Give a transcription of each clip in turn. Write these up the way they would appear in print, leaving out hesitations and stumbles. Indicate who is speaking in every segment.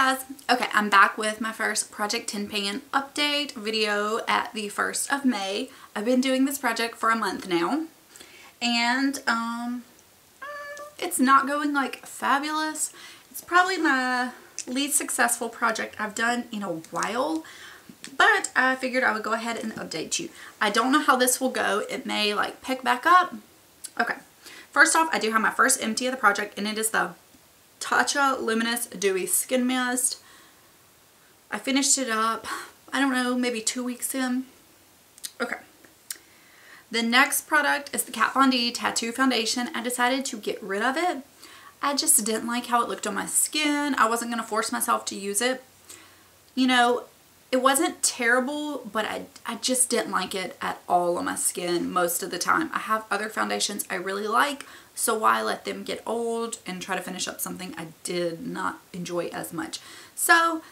Speaker 1: guys, okay, I'm back with my first Project 10 Pan update video at the 1st of May. I've been doing this project for a month now, and it's not going like fabulous. It's probably my least successful project I've done in a while, but I figured I would go ahead and update you. I don't know how this will go. It may like pick back up. Okay, first off, I do have my first empty of the project, and it is the Tatcha Luminous Dewy Skin Mist. I finished it up, I don't know, maybe 2 weeks in. Okay. The next product is the Kat Von D Tattoo Foundation. I decided to get rid of it. I just didn't like how it looked on my skin. I wasn't going to force myself to use it. You know, it wasn't terrible, but I just didn't like it at all on my skin most of the time. I have other foundations I really like, so why let them get old and try to finish up something I did not enjoy as much? So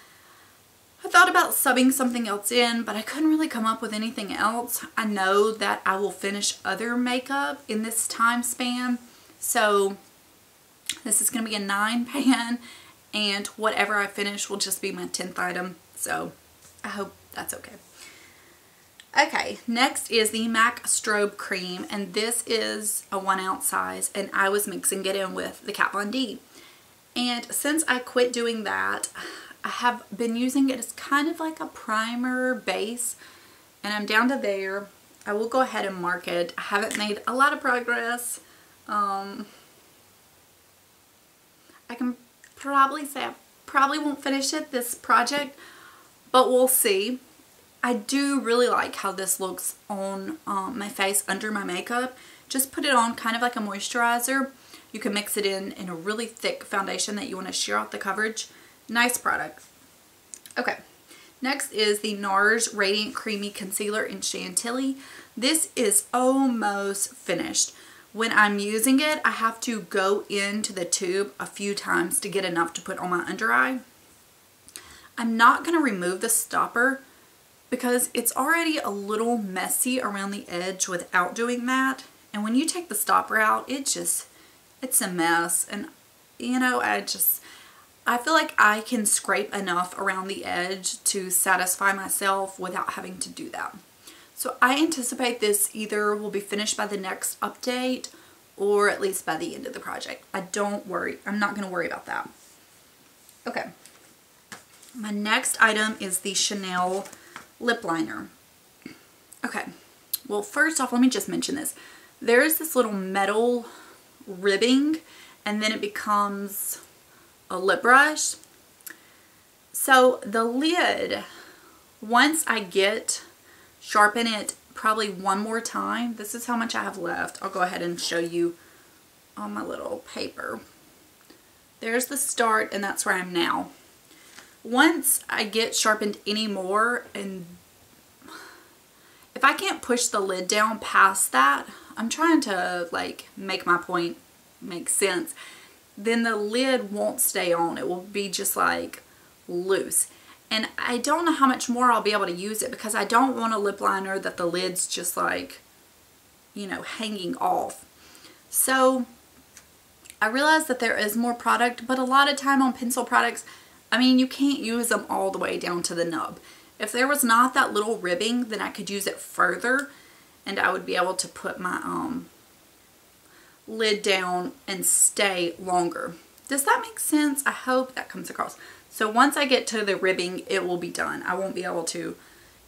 Speaker 1: I thought about subbing something else in, but I couldn't really come up with anything else. I know that I will finish other makeup in this time span, so this is going to be a 9 pan, and whatever I finish will just be my 10th item, so I hope that's okay. Okay, next is the MAC Strobe Cream, and this is a 1 ounce size, and I was mixing it in with the Kat Von D. And since I quit doing that, I have been using it as kind of like a primer base, and I'm down to there. I will go ahead and mark it. I haven't made a lot of progress. I can probably say I probably won't finish it, this project, but we'll see. I do really like how this looks on my face under my makeup. Just put it on kind of like a moisturizer. You can mix it in a really thick foundation that you want to sheer out the coverage. Nice product. Okay, next is the NARS Radiant Creamy Concealer in Chantilly. This is almost finished. When I'm using it, I have to go into the tube a few times to get enough to put on my under eye. I'm not going to remove the stopper because it's already a little messy around the edge without doing that. And when you take the stopper out, it's a mess. And you know, I feel like I can scrape enough around the edge to satisfy myself without having to do that. So I anticipate this either will be finished by the next update or at least by the end of the project. I'm not going to worry about that. Okay. My next item is the Chanel lip liner. Okay, well, first off, let me just mention this. There's this little metal ribbing, and then it becomes a lip brush. So the lid, once I sharpen it probably one more time, this is how much I have left. I'll go ahead and show you on my little paper. There's the start, and that's where I am now. Once I get sharpened any more, and if I can't push the lid down past that, I'm trying to like make my point make sense, then the lid won't stay on. It will be just like loose. And I don't know how much more I'll be able to use it because I don't want a lip liner that the lid's just like, you know, hanging off. So I realize that there is more product, but a lot of time on pencil products, I mean, you can't use them all the way down to the nub. If there was not that little ribbing, then I could use it further and I would be able to put my lid down and stay longer. Does that make sense? I hope that comes across. So once I get to the ribbing, it will be done. I won't be able to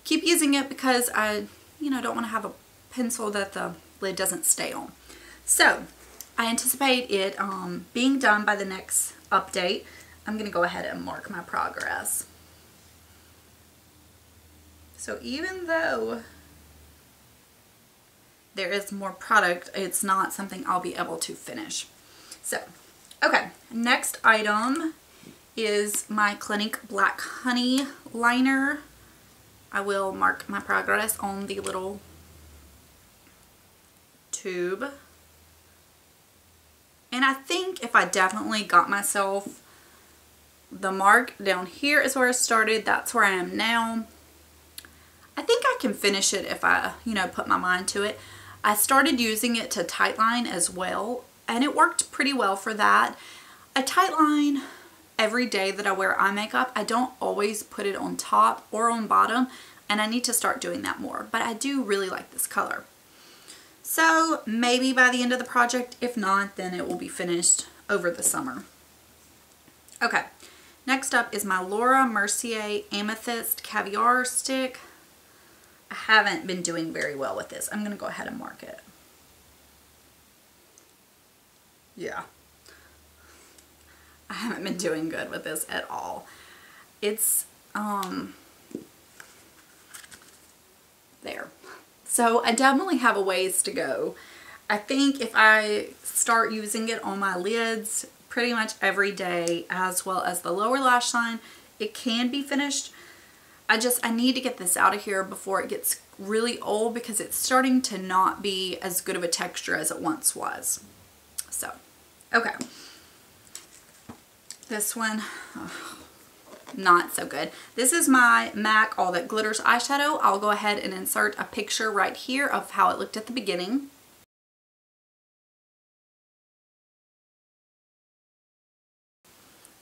Speaker 1: keep using it because I, you know, don't want to have a pencil that the lid doesn't stay on. So I anticipate it being done by the next update. I'm going to go ahead and mark my progress. So even though there is more product, it's not something I'll be able to finish. So, okay, next item is my Clinique Black Honey liner. I will mark my progress on the little tube. And I think if I definitely got myself the mark down here is where I started. That's where I am now. I think I can finish it if I, you know, put my mind to it. I started using it to tightline as well, and it worked pretty well for that. I tightline every day that I wear eye makeup, I don't always put it on top or on bottom, and I need to start doing that more. But I do really like this color. So maybe by the end of the project, if not, then it will be finished over the summer. Okay, next up is my Laura Mercier Amethyst Caviar Stick. I haven't been doing very well with this. I'm going to go ahead and mark it. Yeah. I haven't been doing good with this at all. It's, there. So I definitely have a ways to go. I think if I start using it on my lids pretty much every day, as well as the lower lash line, it can be finished. I need to get this out of here before it gets really old, because it's starting to not be as good of a texture as it once was. So, okay. This one, oh, not so good. This is my MAC All That Glitters eyeshadow. I'll go ahead and insert a picture right here of how it looked at the beginning.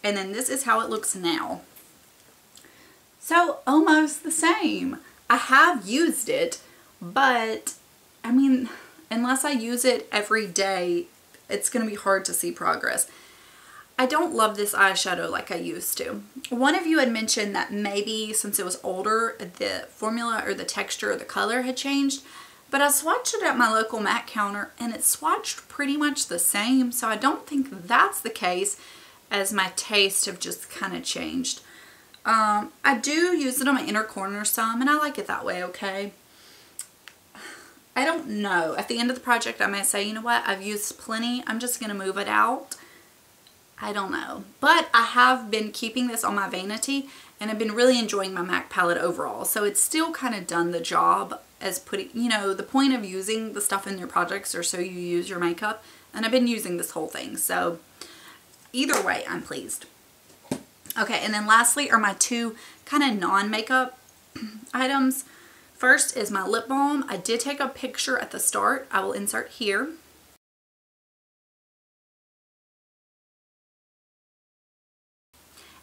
Speaker 1: And then this is how it looks now. So almost the same. I have used it, but I mean, unless I use it every day, it's going to be hard to see progress. I don't love this eyeshadow like I used to. One of you had mentioned that maybe since it was older, the formula or the texture or the color had changed, but I swatched it at my local MAC counter and it swatched pretty much the same, so I don't think that's the case, as my tastes have just kind of changed. I do use it on my inner corner some, and I like it that way, okay? I don't know. At the end of the project, I may say, you know what, I've used plenty. I'm just going to move it out. I don't know. But I have been keeping this on my vanity, and I've been really enjoying my MAC palette overall. So it's still kind of done the job as putting, you know, the point of using the stuff in your projects or so you use your makeup. And I've been using this whole thing. So either way, I'm pleased. Okay, and then lastly are my two kind of non-makeup items. First is my lip balm. I did take a picture at the start. I will insert here.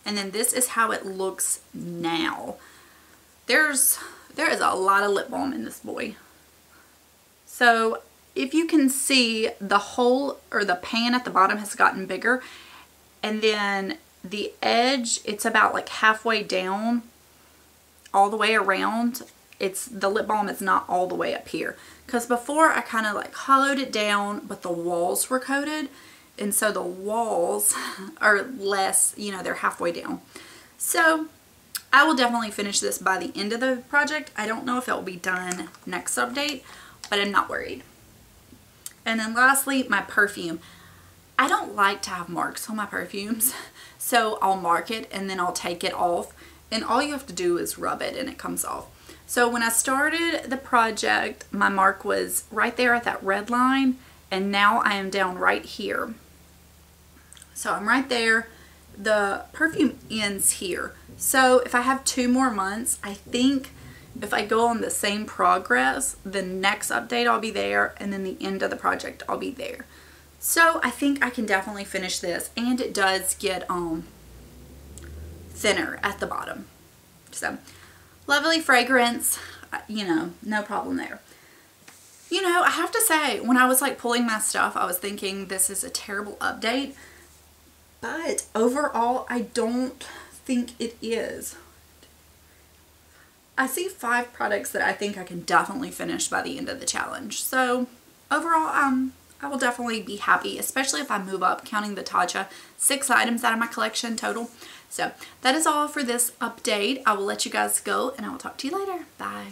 Speaker 1: And then this is how it looks now. There is a lot of lip balm in this boy. So if you can see, the hole or the pan at the bottom has gotten bigger, and then the edge, it's about like halfway down all the way around. The lip balm is not all the way up here, because before I kind of like hollowed it down, but the walls were coated, and so the walls are less, you know, they're halfway down. So I will definitely finish this by the end of the project. I don't know if it will be done next update, but I'm not worried. And then lastly, my perfume. I don't like to have marks on my perfumes, so I'll mark it and then I'll take it off, and all you have to do is rub it and it comes off. So when I started the project, my mark was right there at that red line, and now I am down right here. So I'm right there. The perfume ends here. So if I have 2 more months, I think if I go on the same progress, the next update I'll be there, and then the end of the project I'll be there. So I think I can definitely finish this, and it does get thinner at the bottom. So lovely fragrance, you know, no problem there. You know, I have to say, when I was like pulling my stuff, I was thinking this is a terrible update, but overall I don't think it is. I see 5 products that I think I can definitely finish by the end of the challenge. So overall, I will definitely be happy, especially if I move up, counting the Tatcha, 6 items out of my collection total. So that is all for this update. I will let you guys go, and I will talk to you later. Bye.